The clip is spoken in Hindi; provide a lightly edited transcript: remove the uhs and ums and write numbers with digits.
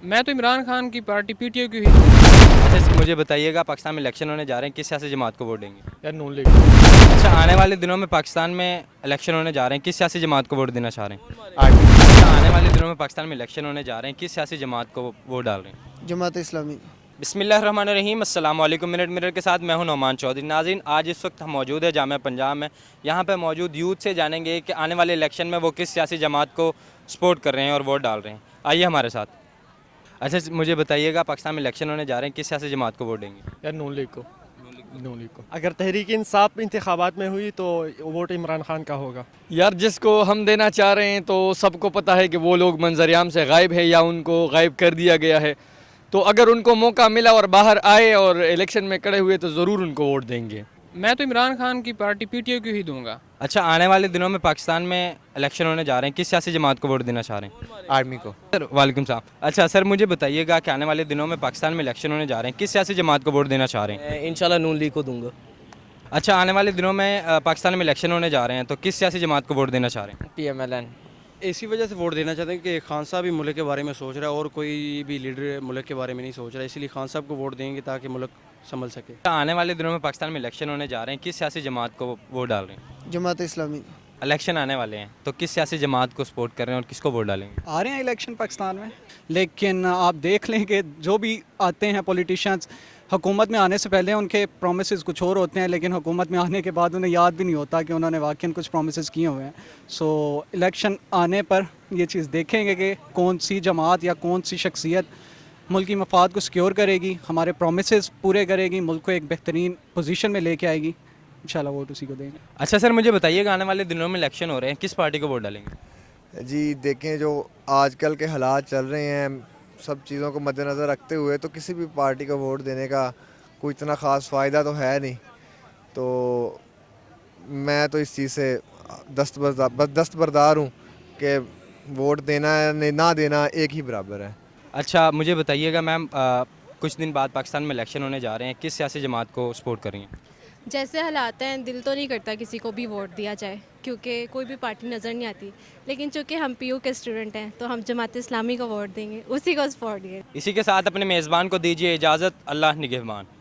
मैं तो इमरान खान की पार्टी पीटीआई की ही। अच्छा मुझे बताइएगा, पाकिस्तान में इलेक्शन होने जा रहे हैं, किस सियासी जमात को वोट देंगे? यार नून लीग। अच्छा, आने वाले दिनों में पाकिस्तान में इलेक्शन होने जा रहे हैं, किस सियासी जमात को वोट देना चाह रहे हैं? अच्छा, आने वाले दिनों में पाकिस्तान में इलेक्शन होने जा रहे हैं, किस सियासी जमात को वोट डाल रहे हैं? जमात इस्लामी। बिस्मिल्लाहिर्रहमानिर्रहीम, अस्सलाम वालेकुम। मिनट मिनट के साथ मैं हूं नौमान चौधरी। नाज़रीन, आज इस वक्त हम मौजूद है जामिया पंजाब में। यहाँ पे मौजूद यूथ से जानेंगे कि आने वाले इलेक्शन में वो किस सियासी जमात को सपोर्ट कर रहे हैं और वोट डाल रहे हैं। आइए हमारे साथ। अच्छा मुझे बताइएगा, पाकिस्तान में इलेक्शन होने जा रहे हैं, किस सियासी जमात को वोट देंगे? यार नून लीग को। नून लीग को। अगर तहरीक इंसाफ इंतखाबात में हुई तो वोट इमरान खान का होगा। यार जिसको हम देना चाह रहे हैं तो सबको पता है कि वो लोग मंजरियाम से गायब है या उनको गायब कर दिया गया है, तो अगर उनको मौका मिला और बाहर आए और इलेक्शन में खड़े हुए तो ज़रूर उनको वोट देंगे। मैं तो इमरान खान की पार्टी पीटीआई की ही दूंगा। अच्छा, आने वाले दिनों में पाकिस्तान में इलेक्शन होने जा रहे हैं, किस सियासी जमात को वोट देना चाह रहे हैं? आर्मी को। सर वालेकुम सलाम। अच्छा सर, मुझे बताइएगा कि आने वाले दिनों में पाकिस्तान में इलेक्शन होने जा रहे हैं, किस सियासी जमात को वोट देना चाह रहे हैं? इंशाल्लाह नून लीग को दूंगा। अच्छा, आने वाले दिनों में पाकिस्तान में इलेक्शन होने जा रहे हैं, तो किस सियासी जमात को वोट देना चाह रहे हैं? PMLN। इसी वजह से वोट देना चाहते हैं कि खान साहब भी मुल्क के बारे में सोच रहा है और कोई भी लीडर मुल्क के बारे में नहीं सोच रहा है, इसलिए खान साहब को वोट देंगे ताकि मुल्क संभल सके। अच्छा, आने वाले दिनों में पाकिस्तान में इलेक्शन होने जा रहे हैं, किस सियासी जमात को वोट डाल रहे हैं? जमात इस्लामी। इलेक्शन आने वाले हैं, तो किस सियासी जमात को सपोर्ट कर रहे हैं और किसको वोट डालेंगे? आ रहे हैं इलेक्शन पाकिस्तान में, लेकिन आप देख लें कि जो भी आते हैं पॉलिटिशियंस, हुकूमत में आने से पहले उनके प्रोमिसेस कुछ और होते हैं, लेकिन हुकूमत में आने के बाद उन्हें याद भी नहीं होता कि उन्होंने वाकई कुछ प्रोमिसेस किए हुए हैं। सो इलेक्शन आने पर ये चीज़ देखेंगे कि कौन सी जमात या कौन सी शख्सियत मुल्क की मफाद को सिक्योर करेगी, हमारे प्रोमिसेस पूरे करेगी, मुल्क को एक बेहतरीन पोजीशन में लेके आएगी। इंशाल्लाह वोट उसी को देंगे। अच्छा सर, मुझे बताइएगा, आने वाले दिनों में इलेक्शन हो रहे हैं, किस पार्टी को वोट डालेंगे? जी देखें, जो आजकल के हालात चल रहे हैं, सब चीज़ों को मद्देनज़र रखते हुए तो किसी भी पार्टी को वोट देने का कोई इतना ख़ास फ़ायदा तो है नहीं। तो मैं तो इस चीज़ से दस्तबरदार हूँ कि वोट देना है ना देना एक ही बराबर है। अच्छा मुझे बताइएगा मैम, कुछ दिन बाद पाकिस्तान में इलेक्शन होने जा रहे हैं, किस सियासी जमात को सपोर्ट कर रही हैं? जैसे हालात हैं, दिल तो नहीं करता किसी को भी वोट दिया जाए, क्योंकि कोई भी पार्टी नज़र नहीं आती, लेकिन चूँकि हम PU के स्टूडेंट हैं तो हम जमात इस्लामी को वोट देंगे, उसी को सपोर्ट देंगे। इसी के साथ अपने मेज़बान को दीजिए इजाज़त। अल्लाह निगहबान।